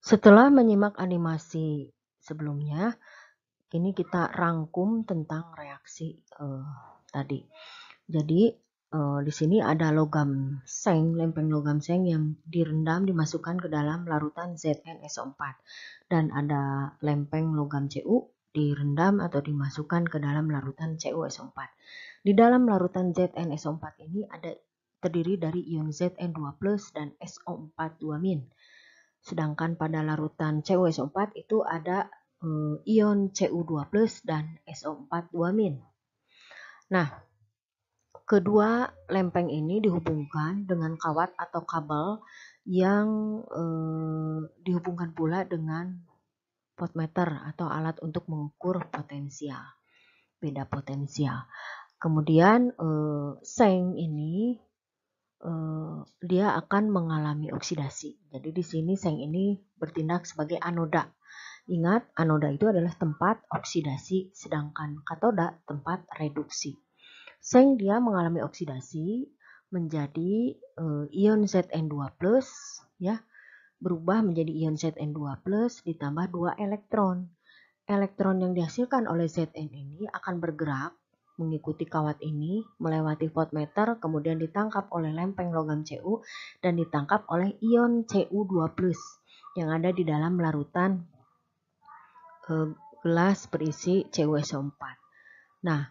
Setelah menyimak animasi sebelumnya, kini kita rangkum tentang reaksi tadi. Jadi di sini ada logam seng, lempeng logam seng yang direndam dimasukkan ke dalam larutan ZnSO4 dan ada lempeng logam Cu direndam atau dimasukkan ke dalam larutan CuSO4. Di dalam larutan ZnSO4 ini terdiri dari ion Zn2+ dan SO4 2-. Sedangkan pada larutan CuSO4 itu ada ion Cu2+ dan SO4 2-. Nah, kedua lempeng ini dihubungkan dengan kawat atau kabel yang dihubungkan pula dengan voltmeter atau alat untuk mengukur potensial, beda potensial. Kemudian seng ini dia akan mengalami oksidasi. Jadi di sini seng ini bertindak sebagai anoda. Ingat, anoda itu adalah tempat oksidasi, sedangkan katoda tempat reduksi. Seng dia mengalami oksidasi menjadi ion Zn2+, ya, berubah menjadi ion Zn2+ ditambah 2 elektron. Elektron yang dihasilkan oleh Zn ini akan bergerak mengikuti kawat ini melewati voltmeter, kemudian ditangkap oleh lempeng logam Cu dan ditangkap oleh ion Cu2+ yang ada di dalam larutan gelas berisi CuSO4. Nah,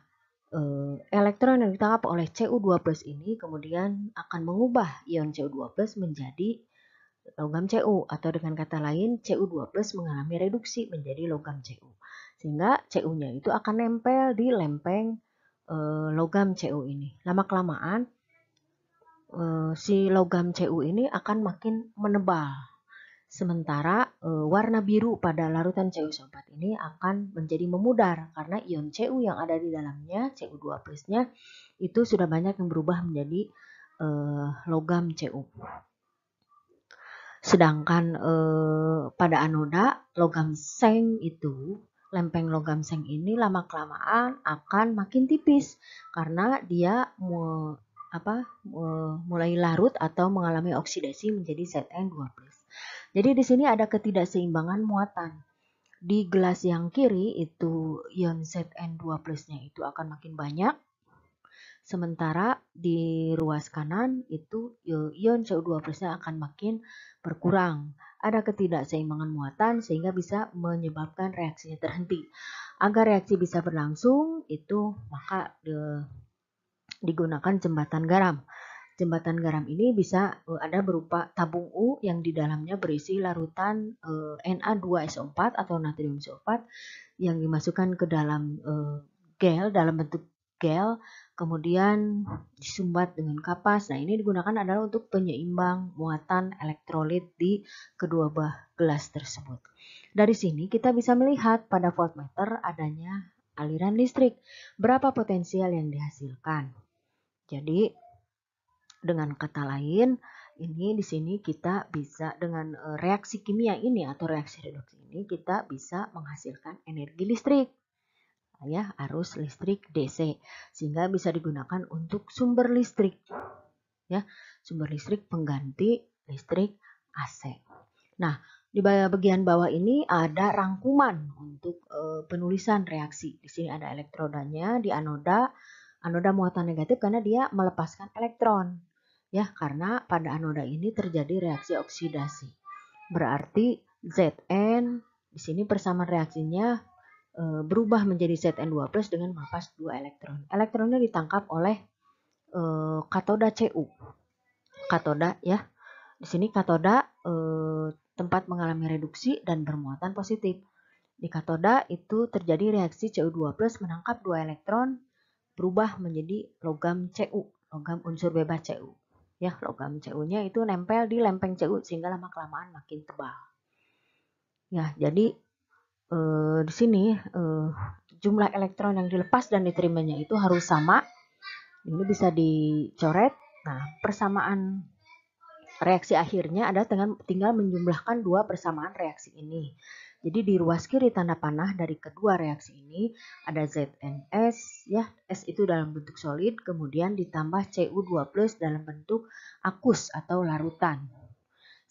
elektron yang ditangkap oleh Cu2+ ini kemudian akan mengubah ion Cu2+ menjadi logam Cu, atau dengan kata lain Cu2+ mengalami reduksi menjadi logam Cu. Sehingga Cu-nya itu akan nempel di lempeng logam Cu ini. Lama-kelamaan si logam Cu ini akan makin menebal. Sementara warna biru pada larutan CuSO4 ini akan menjadi memudar karena ion Cu yang ada di dalamnya, Cu2+-nya, itu sudah banyak yang berubah menjadi logam Cu. Sedangkan pada anoda, logam seng itu, lempeng logam seng ini lama-kelamaan akan makin tipis karena dia mulai larut atau mengalami oksidasi menjadi Zn2+. Jadi di sini ada ketidakseimbangan muatan. Di gelas yang kiri itu ion Zn2+-nya itu akan makin banyak. Sementara di ruas kanan itu ion Cu2+-nya akan makin berkurang. Ada ketidakseimbangan muatan sehingga bisa menyebabkan reaksinya terhenti. Agar reaksi bisa berlangsung itu maka digunakan jembatan garam. Jembatan garam ini bisa ada berupa tabung U yang di dalamnya berisi larutan Na2SO4 atau natrium sulfat yang dimasukkan ke dalam gel, dalam bentuk gel, kemudian disumbat dengan kapas. Nah, ini digunakan adalah untuk penyeimbang muatan elektrolit di kedua gelas tersebut. Dari sini kita bisa melihat pada voltmeter adanya aliran listrik. Berapa potensial yang dihasilkan? Jadi dengan kata lain, ini di sini kita bisa dengan reaksi kimia ini atau reaksi redoks ini kita bisa menghasilkan energi listrik, ya, arus listrik DC, sehingga bisa digunakan untuk sumber listrik, ya, sumber listrik pengganti listrik AC. Nah, di bagian bawah ini ada rangkuman untuk penulisan reaksi. Di sini ada elektrodanya di anoda. Anoda muatan negatif karena dia melepaskan elektron. Ya, karena pada anoda ini terjadi reaksi oksidasi. Berarti Zn di sini persamaan reaksinya berubah menjadi Zn2+ dengan melepas 2 elektron. Elektronnya ditangkap oleh katoda Cu. Katoda, ya. Di sini katoda tempat mengalami reduksi dan bermuatan positif. Di katoda itu terjadi reaksi Cu2+ menangkap 2 elektron berubah menjadi logam Cu, logam unsur bebas Cu. Ya, logam Cu-nya itu nempel di lempeng Cu sehingga lama-kelamaan makin tebal. Ya, jadi di sini jumlah elektron yang dilepas dan diterimanya itu harus sama. Ini bisa dicoret. Nah, persamaan reaksi akhirnya adalah tinggal menjumlahkan dua persamaan reaksi ini. Jadi di ruas kiri tanda panah dari kedua reaksi ini ada ZnS, ya, S itu dalam bentuk solid, kemudian ditambah Cu2+ dalam bentuk aqueous atau larutan.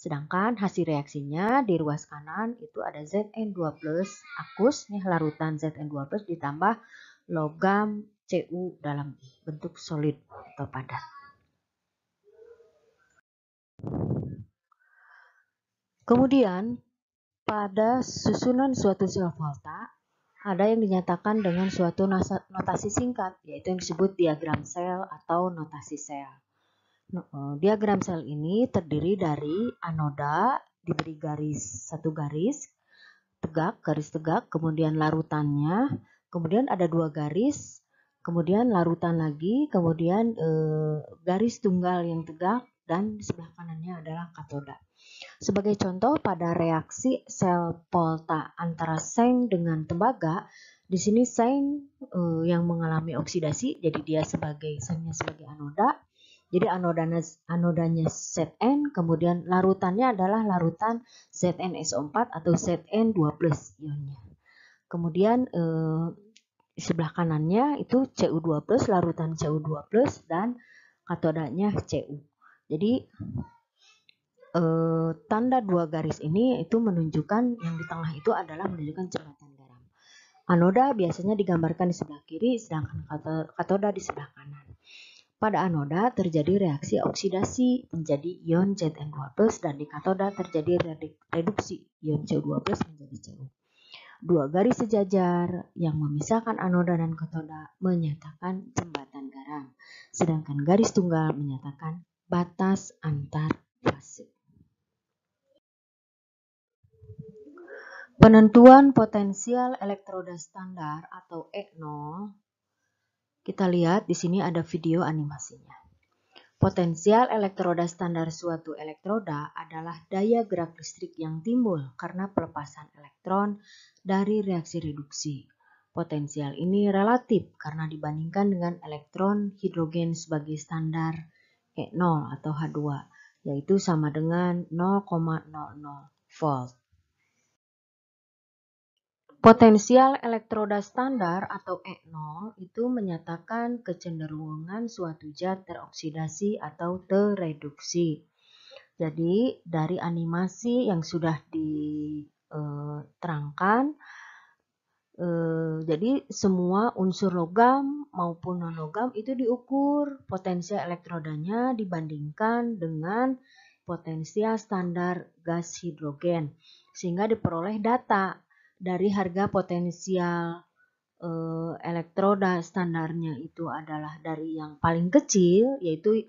Sedangkan hasil reaksinya di ruas kanan itu ada Zn2+ akus, larutan Zn2+ ditambah logam Cu dalam bentuk solid atau padat. Kemudian pada susunan suatu sel volta ada yang dinyatakan dengan suatu notasi singkat, yaitu yang disebut diagram sel atau notasi sel. Diagram sel ini terdiri dari anoda diberi satu garis tegak, kemudian larutannya, kemudian ada 2 garis, kemudian larutan lagi, kemudian garis tunggal yang tegak, dan di sebelah kanannya adalah katoda. Sebagai contoh pada reaksi sel volta antara seng dengan tembaga, di sini seng yang mengalami oksidasi, jadi dia sengnya sebagai anoda. Jadi anodanya Zn, kemudian larutannya adalah larutan ZnSO4 atau Zn2+ ionnya. Kemudian di sebelah kanannya itu Cu2+, larutan Cu2+, dan katodanya Cu. Jadi tanda 2 garis ini itu menunjukkan yang di tengah itu adalah menunjukkan jembatan garam. Anoda biasanya digambarkan di sebelah kiri, sedangkan katoda di sebelah kanan. Pada anoda terjadi reaksi oksidasi menjadi ion Zn2+, dan di katoda terjadi reduksi ion Cu2+ menjadi Cu. 2 garis sejajar yang memisahkan anoda dan katoda menyatakan jembatan garam, sedangkan garis tunggal menyatakan batas antar fase. Penentuan potensial elektroda standar atau E0. Kita lihat di sini ada video animasinya. Potensial elektroda standar suatu elektroda adalah daya gerak listrik yang timbul karena pelepasan elektron dari reaksi reduksi. Potensial ini relatif karena dibandingkan dengan elektron hidrogen sebagai standar E0 atau H2, yaitu sama dengan 0,00 volt. Potensial elektroda standar atau E0 itu menyatakan kecenderungan suatu zat teroksidasi atau tereduksi. Jadi dari animasi yang sudah diterangkan, jadi semua unsur logam maupun non-logam itu diukur potensial elektrodanya dibandingkan dengan potensial standar gas hidrogen, sehingga diperoleh data dari harga potensial elektroda standarnya itu adalah dari yang paling kecil, yaitu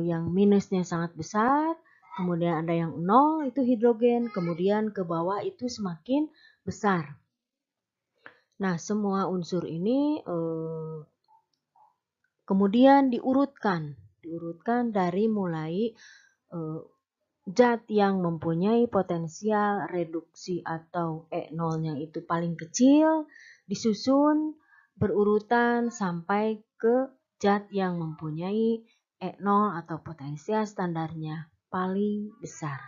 yang minusnya sangat besar, kemudian ada yang 0 itu hidrogen, kemudian ke bawah itu semakin besar. Nah, semua unsur ini kemudian diurutkan dari mulai zat yang mempunyai potensial reduksi atau E0-nya itu paling kecil, disusun berurutan sampai ke zat yang mempunyai E0 atau potensial standarnya paling besar.